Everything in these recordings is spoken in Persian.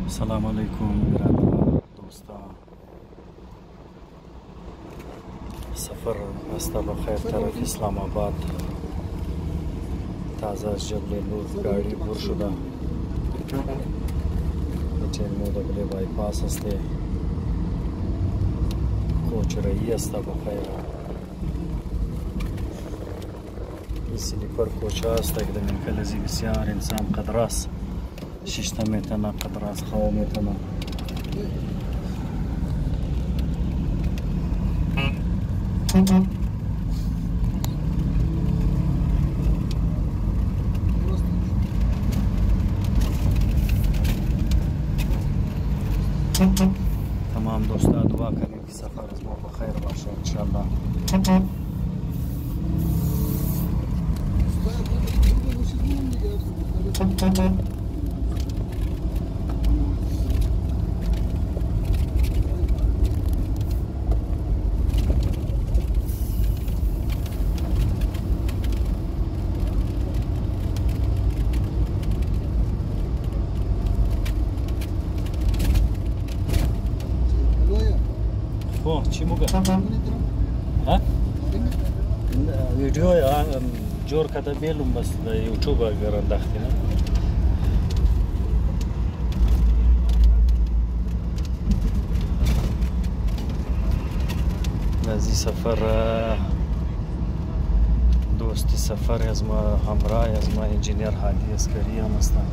السلام علیکم برادر دوستان، سفر است بخیر طرف اسلام آباد. تازه از جبل نور گاڑی بور شده. TMW بایپاس است. کوچ رایی است بخیر. سلیپر کوچ است که در منقلزی بسیار انسان قدراست. ششتا میتونه قدراست خواه میتونه. تمام دوستان دعا کنید که سفر از ما بخیر باشه انشالله. چی موگه؟ ها؟ ویدیو جور کده بیلوم بس دا یوٹیوب اگر انداختی نه از این سفر دوستی سفر از ما همراه از ما انجینیر هادی اسکری هم هستن.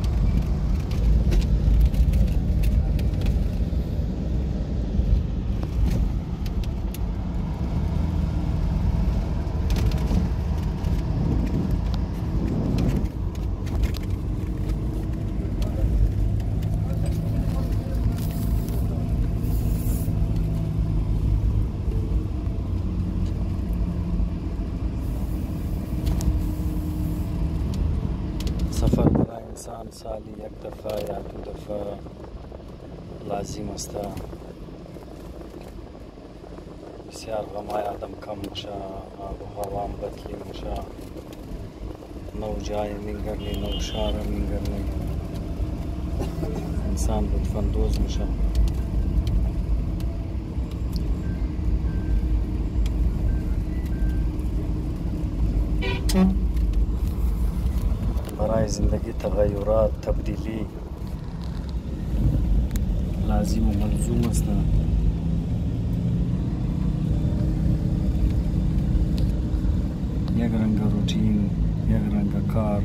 سفر برای انسان سالی یک دفعه یا دو دفعه لازم است. بسیار غمای آدم کم میشه، آب و هوا بدلی میشه، نو جای میگردی، نو شهر میگردی، انسان لطف اندوز میشه. برای زندگی تغییرات تبدیلی لازم و ملزوم است. یک رنگ روتین، یک رنگ کار،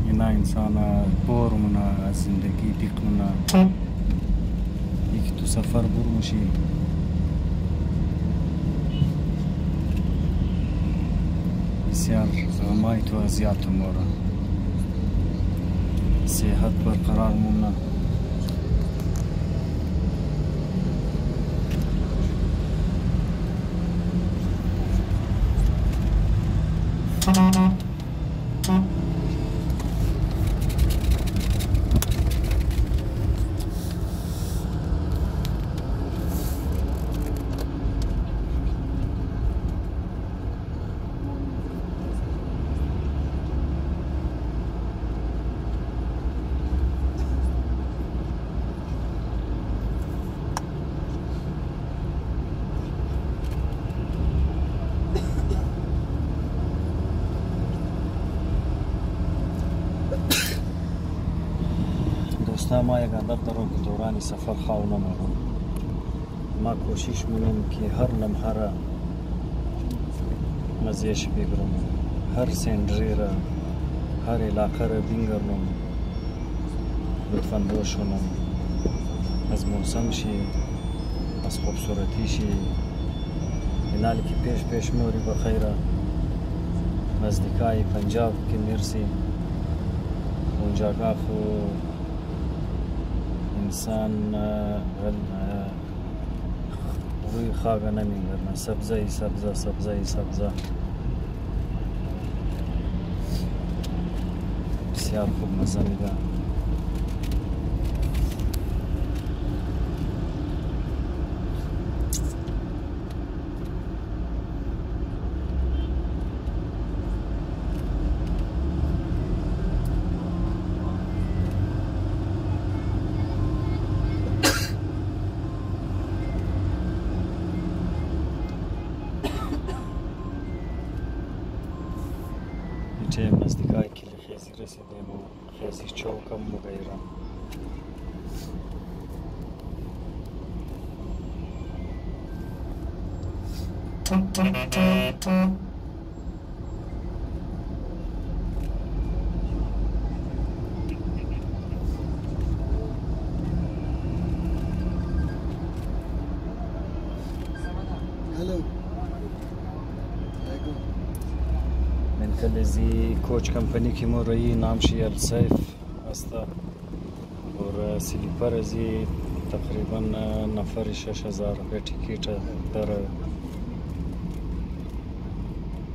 اینا انسان بور مونه از زندگی دیق مونه. یکی تو سفر بور میشی بسیار غمای تو اذیت موره. صحت برقرار مونه. دوستا ما یک عادت دارم که دوران سفر خواب نمارم. ما کوشش میکنم که هر لمحه را مزهش بگیرم، هر سینری را، هر علاقه را بینگرم، لطف اندوز شوم. از موسم شی، از خوبصورتی شی، اینالی که پیش موری بخیره. نزدیکای پنجاب که میرسی اونجا خو انسان روی خواهد نمیگرنه. سبزه بسیار خوب مزه میده. که نزدیکای کلی خیزی رسیدیم و خیزی چوکم مغیرم. من كالذي كوتش كمباني كيمو رأي نامشي الصيف أستا और स्लीपर जी तकरीबन नफर 6000 रुपये टिकट در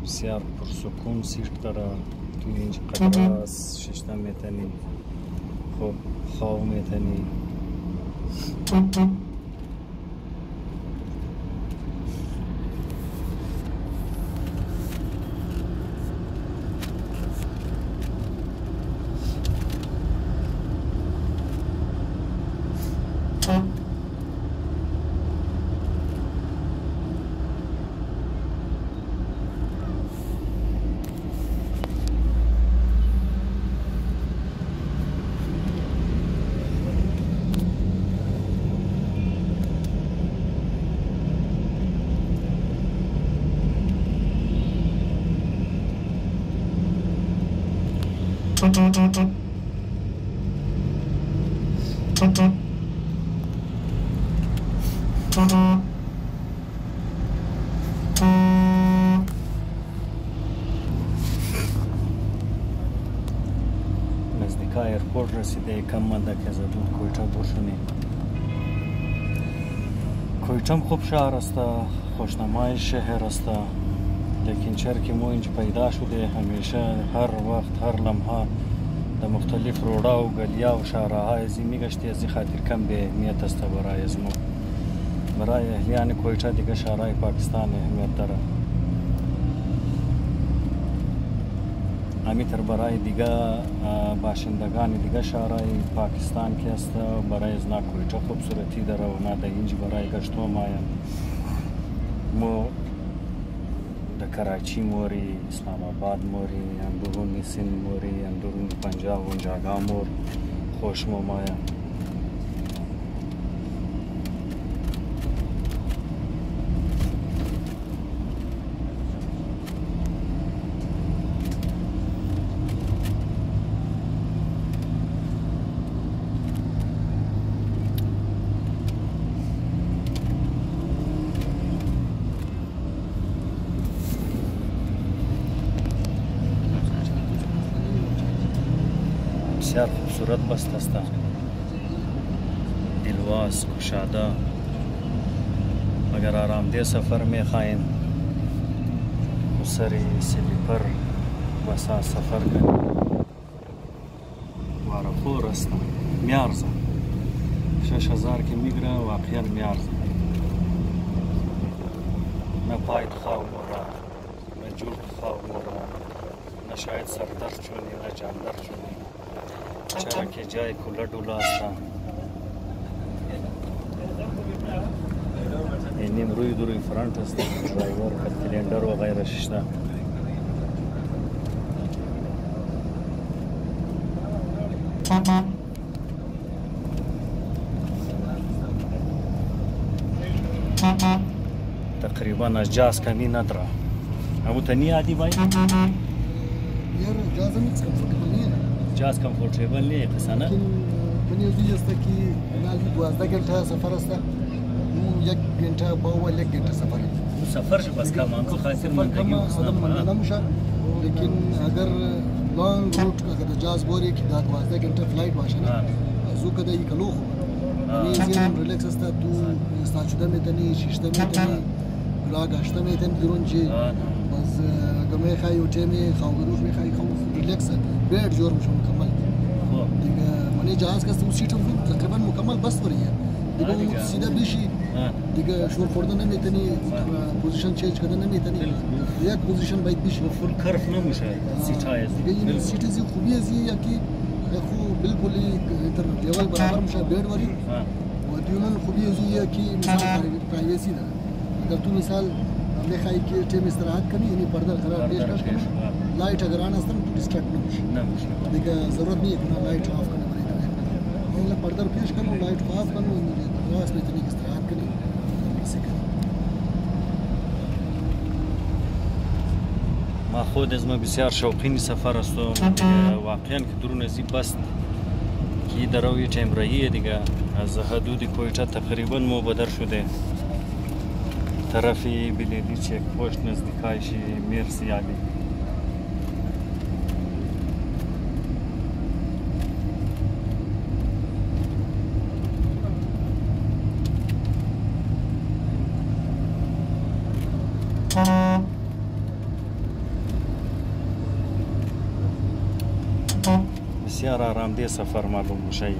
بسیار پرسکون سیٹ داره توی اینج قدراس ششتم میتنی خب خواب میتنی نزدیکای ایرپورت رسیده کم مانده که زدون کویتا برشونی کویتا خوب شهر است خوشنمای شهر است لیکن چرا مو اینج پیدا شده همیشه هر وقت هر لمحه در مختلف رودا و گلیا و شهرهای ازی میگشتی ازی خاطر کم به اهمیت است برای ازمو برای اهلیان کویتا دیگه شهرهای پاکستان اهمیت داره همینطور برای دیگه باشندگان دیگه شهرهای پاکستان که است برای از نا کویتا خوبصورتی داره و نه در اینج برای گشتو مایم مو کراچی موری، اسلام آباد موری، اندرونی سند موری، اندرونی پنجاب و جاگا مور خوش مایا. بسیار خوبصورت بست است دلواز کشاده اگر آرامده سفر میخواین سری سلیپر بسا سفر کنید وارخور است میارزه 6000 که میگره واقعا میارزه نه پایت خواه مورا نه جور خواه مورا نه شاید سردر چونی نه جاندر چونی چرا که جای کولر دولا است اینیم روی دوری فرانت است درایور کلندر و غیره ششته تقریبا از جاز کمی نداره همو تنی عادی باید جاز کمفورتیبل نیه قصانه من یوزی است که نالی 12 घंटा سفر است یک घंटा باول یک घंटा سفر سفر شو بس کم انکو خاصی منطقی خدم من نمیشه لیکن اگر لانگ روت اگر جاز بوری که 12 घंटा فلایت باشه نه زو کده یکلو خو یعنی زین ریلکس است تو استاچوده میتونی ششته میتونی راگاشته میتونی درونجی بس اگر میخوای و تیمی خواهروش میخوای خو ریلکس بیرد جور میشه مکمل دیگه منی جهاز که تو سیټ تقریبا مکمل بس وریه دیگه سیده بشی دیگه شور خوردن نمیتونی پوزیشن چینج کردن نمیتونی یک پوزیشن باید بشی فول کرف نمیشه سیټ های دیگه این سیټ زی خوبی ازی یا کی خو بالکل تر لیول برابر میشه بیرد وری و دیون خوبی ازی یا کی مثال پرایوسی ده اگر تو مثال میخوای که تیم استراحت کنی یعنی پرده قرار پیش کنی लाइट अगर आना असतं तू डिस्ट्रॅक्ट नको देखा जरूरत नहीं है ना लाइट ऑफ करने वाली तो पर्दा पेश करो लाइट को ऑफ करो रास में इतनी इस्तेमाल करें ما خود از ما بسیار شوقین سفر هستم واقعا که درون از این بست که در روی تمرایی دیگه از حدود کویته تقریبا مبادر شده طرف بلیدی چک پشت نزدیکایش مرسیابی بسیار آرامده سفر معلوم میشه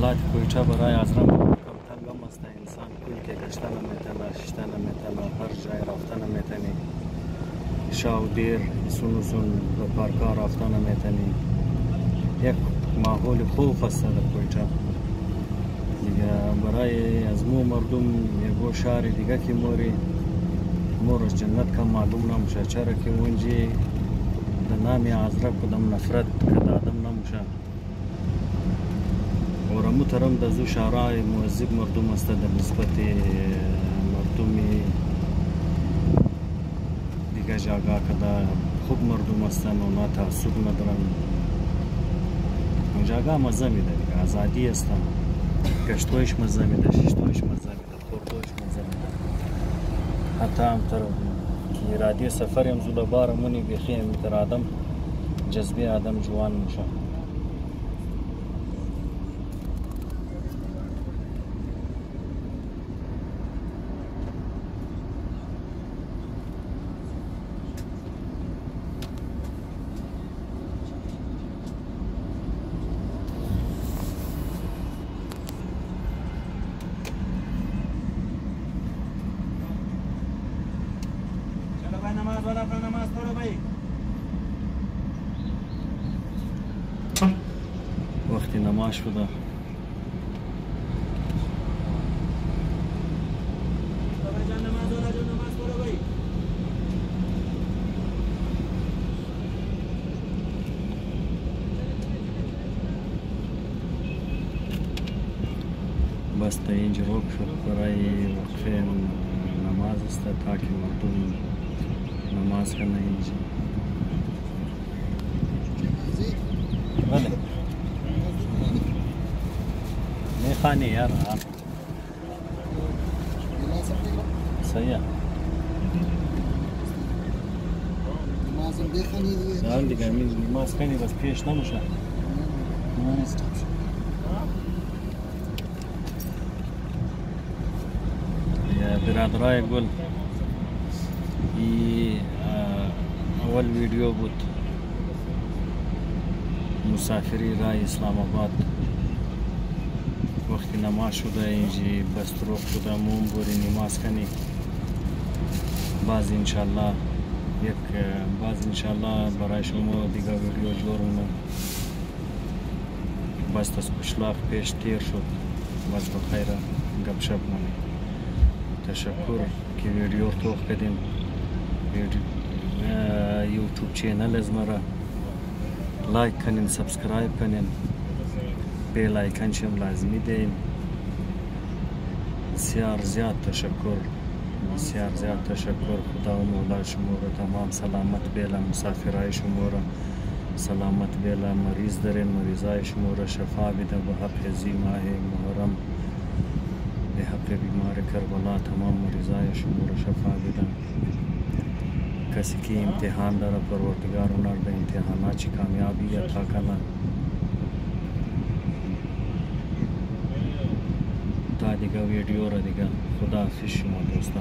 حالات کویته برای ازرم کم تنگم است انسان کل که گشتن میتونه ششتن میتونه هر جای رفتن میتونه شاو دیر سون به پارکا رفتن میتونه یک ماحول خوب است در کویته دیگه برای از مو مردم یکو شهر دیگه که مورش جنت کم معلوم نمیشه چرا که اونجی در نام ازرم کدام نفرت که آدم نمیشه اور امو ترم د زو شارع معذب مردم است در نسبت مردم دیگه جاگا کدا خوب مردم هستن و نه تعصب ندارن اون جاگا مزه میده دیگه آزادی است گشتویش مزه میده ششتویش مزه میده خوردویش مزه میده حتی هم تر که ارادی سفر هم زولا بار منی بیخی هم تر آدم جذبه آدم جوان میشه وقتی نماز شده بس تا اینجا روک شد برای وقفه نماز است تا که مردم نماز کنه اینجا بله میخوانی یار صحیح نمازم بخونی دیگه نه دیگه نماز کنی بس پیش نمیشه برادرای گل ای اول ویدیو بود مسافری رای اسلام آباد وقتی نماز شده اینجی بس روک شده موم بوری نماز کنی باز انشالله برای شما دیگه ویدیو جوړوم بس تاسو قشلاق پیش تیر شد بس بخیره گپ شپ مونی تشکر که ویدیو توخ کردین یوتیوب چینل از مرا لایک کنین سبسکرایب کنین بیل آیکن شم لازمی دین بسیار زیاد تشکر خدا و مولا شما را تمام سلامت بیله مسافرای شما را سلامت بیله مریض دارین مریضای شما را شفا بیده به حق زی ماه محرم به حق بیمار کربلا تمام مریضای شما را شفا بیده کسی که امتحان داره پروردگار اونر به امتحانات چی کامیابی عطا کنه تا دیگه ویدیو را دیگه خدا حافظ شما دوستا